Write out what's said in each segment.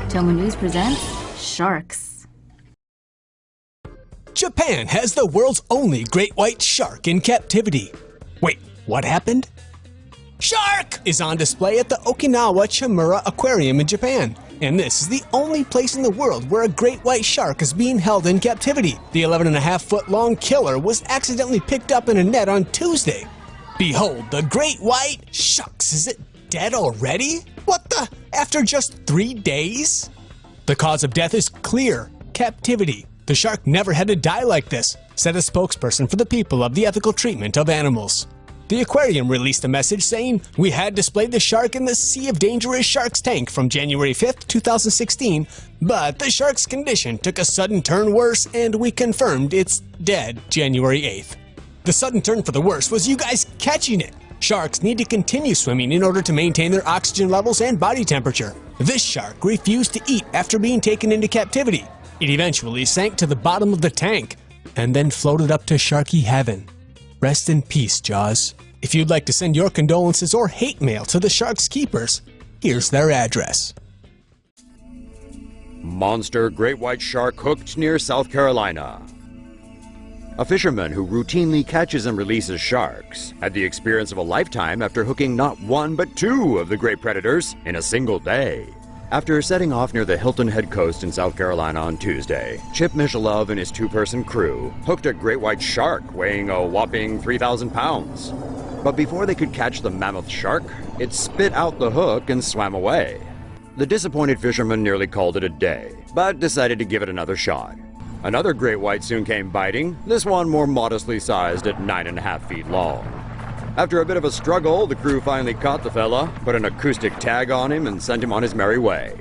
TomoNews presents Sharks. Japan has the world's only great white shark in captivity. Wait, what happened? Shark is on display at the Okinawa Churaumi Aquarium in Japan. And this is the only place in the world where a great white shark is being held in captivity. The 11.5-foot long killer was accidentally picked up in a net on Tuesday. Behold, the great white shucks, is it dead already? What the? After just 3 days? The cause of death is clear: captivity. The shark never had to die like this, said a spokesperson for the people of the ethical treatment of animals. The aquarium released a message saying, "We had displayed the shark in the Sea of Dangerous Sharks tank from January 5th, 2016, but the shark's condition took a sudden turn worse and we confirmed it's dead January 8th. The sudden turn for the worse was you guys catching it. Sharks need to continue swimming in order to maintain their oxygen levels and body temperature. This shark refused to eat after being taken into captivity. It eventually sank to the bottom of the tank and then floated up to Sharky Heaven. Rest in peace, Jaws." If you'd like to send your condolences or hate mail to the shark's keepers, here's their address. Monster great white shark hooked near South Carolina. A fisherman who routinely catches and releases sharks had the experience of a lifetime after hooking not one but two of the great predators in a single day. After setting off near the Hilton Head coast in South Carolina on Tuesday, Chip Michelov and his two-person crew hooked a great white shark weighing a whopping 3,000 pounds. But before they could catch the mammoth shark, it spit out the hook and swam away. The disappointed fisherman nearly called it a day, but decided to give it another shot. Another great white soon came biting, this one more modestly sized at 9.5 feet long. After a bit of a struggle, the crew finally caught the fella, put an acoustic tag on him, and sent him on his merry way.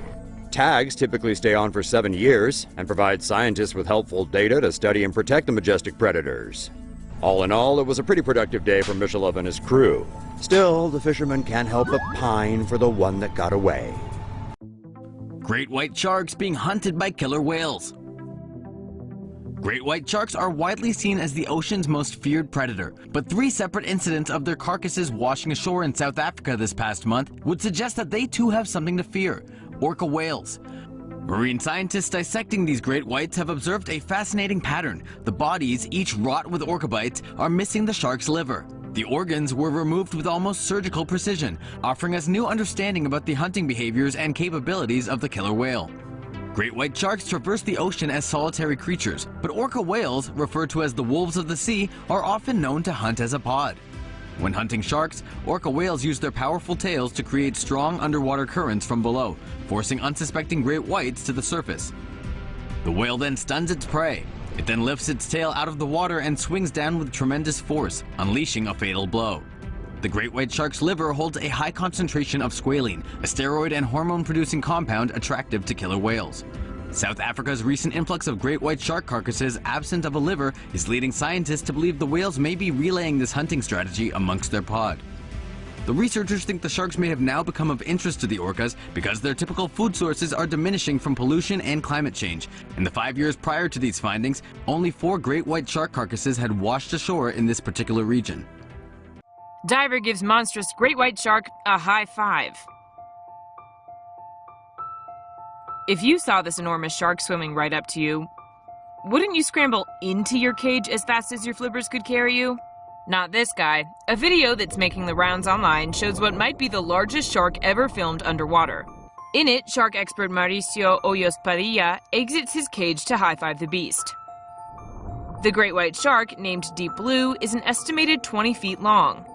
Tags typically stay on for 7 years and provide scientists with helpful data to study and protect the majestic predators. All in all, it was a pretty productive day for Michelov and his crew. Still, the fisherman can't help but pine for the one that got away. Great white sharks being hunted by killer whales. Great white sharks are widely seen as the ocean's most feared predator, but 3 separate incidents of their carcasses washing ashore in South Africa this past month would suggest that they too have something to fear: orca whales. Marine scientists dissecting these great whites have observed a fascinating pattern. The bodies, each wrought with orca bites, are missing the shark's liver. The organs were removed with almost surgical precision, offering us new understanding about the hunting behaviors and capabilities of the killer whale. Great white sharks traverse the ocean as solitary creatures, but orca whales, referred to as the wolves of the sea, are often known to hunt as a pod. When hunting sharks, orca whales use their powerful tails to create strong underwater currents from below, forcing unsuspecting great whites to the surface. The whale then stuns its prey. It then lifts its tail out of the water and swings down with tremendous force, unleashing a fatal blow. The great white shark's liver holds a high concentration of squalene, a steroid and hormone-producing compound attractive to killer whales. South Africa's recent influx of great white shark carcasses absent of a liver is leading scientists to believe the whales may be relaying this hunting strategy amongst their pod. The researchers think the sharks may have now become of interest to the orcas because their typical food sources are diminishing from pollution and climate change. In the 5 years prior to these findings, only 4 great white shark carcasses had washed ashore in this particular region. Diver gives monstrous great white shark a high five. If you saw this enormous shark swimming right up to you, wouldn't you scramble into your cage as fast as your flippers could carry you? Not this guy. A video that's making the rounds online shows what might be the largest shark ever filmed underwater. In it, shark expert Mauricio Hoyos Padilla exits his cage to high-five the beast. The great white shark, named Deep Blue, is an estimated 20 feet long.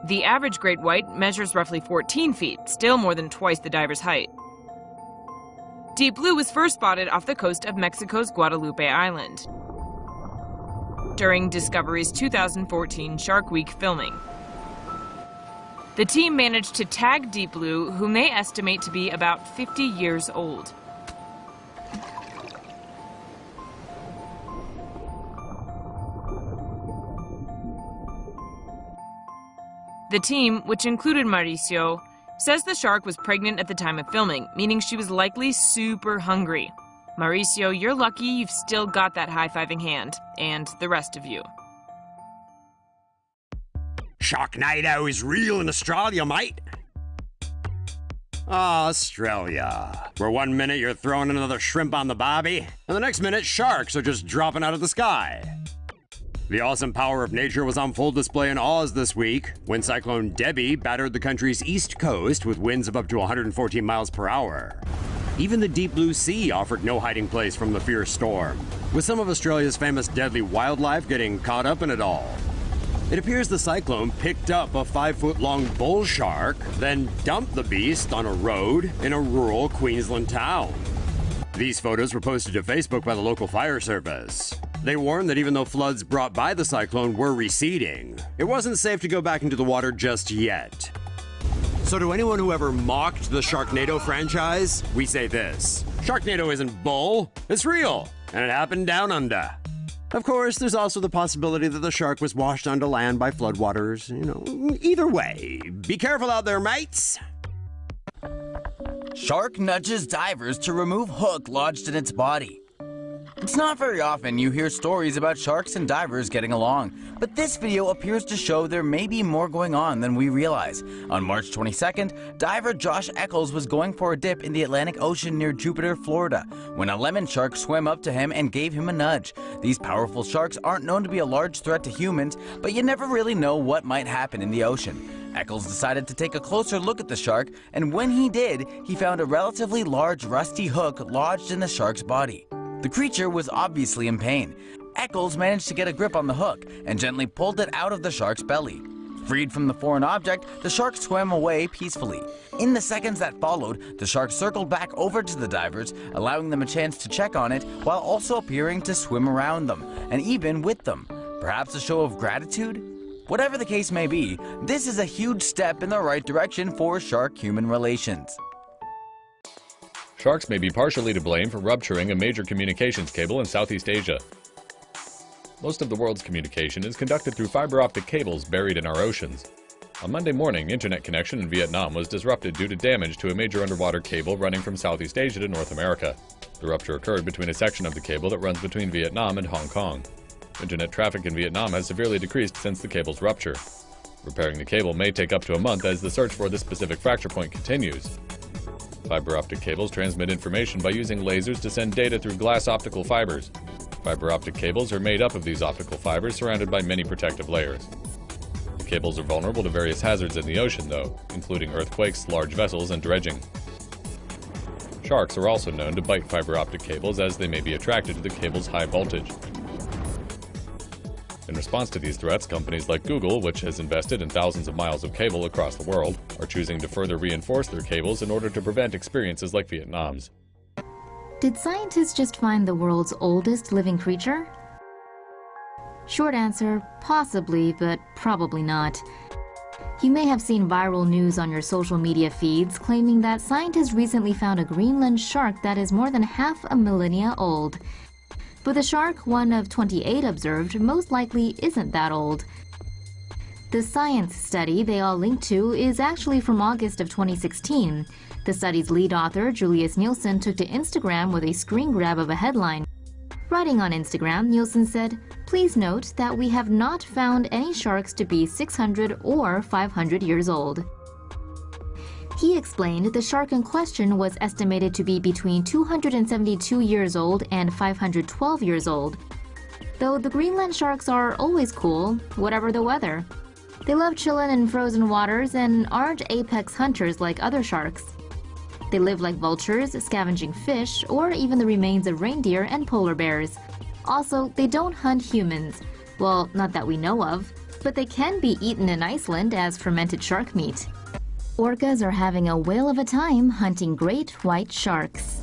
The average great white measures roughly 14 feet, still more than twice the diver's height. Deep Blue was first spotted off the coast of Mexico's Guadalupe Island during Discovery's 2014 Shark Week filming. The team managed to tag Deep Blue, whom they estimate to be about 50 years old. The team, which included Mauricio, says the shark was pregnant at the time of filming, meaning she was likely super hungry. Mauricio, you're lucky you've still got that high-fiving hand, and the rest of you. Sharknado is real in Australia, mate. Australia, where one minute you're throwing another shrimp on the barbie, and the next minute sharks are just dropping out of the sky. The awesome power of nature was on full display in Oz this week when Cyclone Debbie battered the country's east coast with winds of up to 114 miles per hour. Even the deep blue sea offered no hiding place from the fierce storm, with some of Australia's famous deadly wildlife getting caught up in it all. It appears the cyclone picked up a 5-foot-long bull shark, then dumped the beast on a road in a rural Queensland town. These photos were posted to Facebook by the local fire service. They warned that even though floods brought by the cyclone were receding, it wasn't safe to go back into the water just yet. So to anyone who ever mocked the Sharknado franchise, we say this: Sharknado isn't bull, it's real, and it happened down under. Of course, there's also the possibility that the shark was washed onto land by floodwaters. Either way, be careful out there, mates! Shark nudges divers to remove hook lodged in its body. It's not very often you hear stories about sharks and divers getting along, but this video appears to show there may be more going on than we realize. On March 22nd, diver Josh Eccles was going for a dip in the Atlantic Ocean near Jupiter, Florida, when a lemon shark swam up to him and gave him a nudge. These powerful sharks aren't known to be a large threat to humans, but you never really know what might happen in the ocean. Eccles decided to take a closer look at the shark, and when he did, he found a relatively large rusty hook lodged in the shark's body. The creature was obviously in pain. Eccles managed to get a grip on the hook and gently pulled it out of the shark's belly. Freed from the foreign object, the shark swam away peacefully. In the seconds that followed, the shark circled back over to the divers, allowing them a chance to check on it while also appearing to swim around them, and even with them. Perhaps a show of gratitude? Whatever the case may be, this is a huge step in the right direction for shark-human relations. Sharks may be partially to blame for rupturing a major communications cable in Southeast Asia. Most of the world's communication is conducted through fiber optic cables buried in our oceans. On Monday morning, internet connection in Vietnam was disrupted due to damage to a major underwater cable running from Southeast Asia to North America. The rupture occurred between a section of the cable that runs between Vietnam and Hong Kong. Internet traffic in Vietnam has severely decreased since the cable's rupture. Repairing the cable may take up to a month as the search for this specific fracture point continues. Fiber optic cables transmit information by using lasers to send data through glass optical fibers. Fiber optic cables are made up of these optical fibers surrounded by many protective layers. The cables are vulnerable to various hazards in the ocean, though, including earthquakes, large vessels, and dredging. Sharks are also known to bite fiber optic cables as they may be attracted to the cable's high voltage. In response to these threats, companies like Google, which has invested in thousands of miles of cable across the world, are choosing to further reinforce their cables in order to prevent experiences like Vietnam's. Did scientists just find the world's oldest living creature? Short answer, possibly, but probably not. You may have seen viral news on your social media feeds claiming that scientists recently found a Greenland shark that is more than half a millennia old. But the shark, one of 28 observed, most likely isn't that old. The science study they all link to is actually from August of 2016. The study's lead author, Julius Nielsen, took to Instagram with a screen grab of a headline. Writing on Instagram, Nielsen said, "Please note that we have not found any sharks to be 600 or 500 years old." He explained the shark in question was estimated to be between 272 years old and 512 years old. Though the Greenland sharks are always cool, whatever the weather. They love chillin' in frozen waters and aren't apex hunters like other sharks. They live like vultures, scavenging fish, or even the remains of reindeer and polar bears. Also, they don't hunt humans. Well, not that we know of, but they can be eaten in Iceland as fermented shark meat. Orcas are having a whale of a time hunting great white sharks.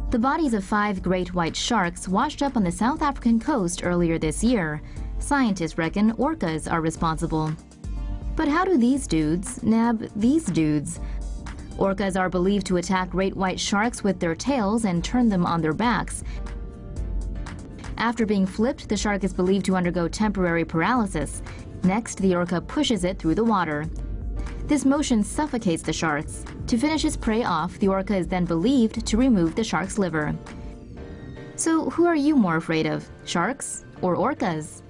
The bodies of 5 great white sharks washed up on the South African coast earlier this year. Scientists reckon orcas are responsible. But how do these dudes nab these dudes? Orcas are believed to attack great white sharks with their tails and turn them on their backs. After being flipped, the shark is believed to undergo temporary paralysis. Next, the orca pushes it through the water. This motion suffocates the sharks. To finish its prey off, the orca is then believed to remove the shark's liver. So who are you more afraid of, sharks or orcas?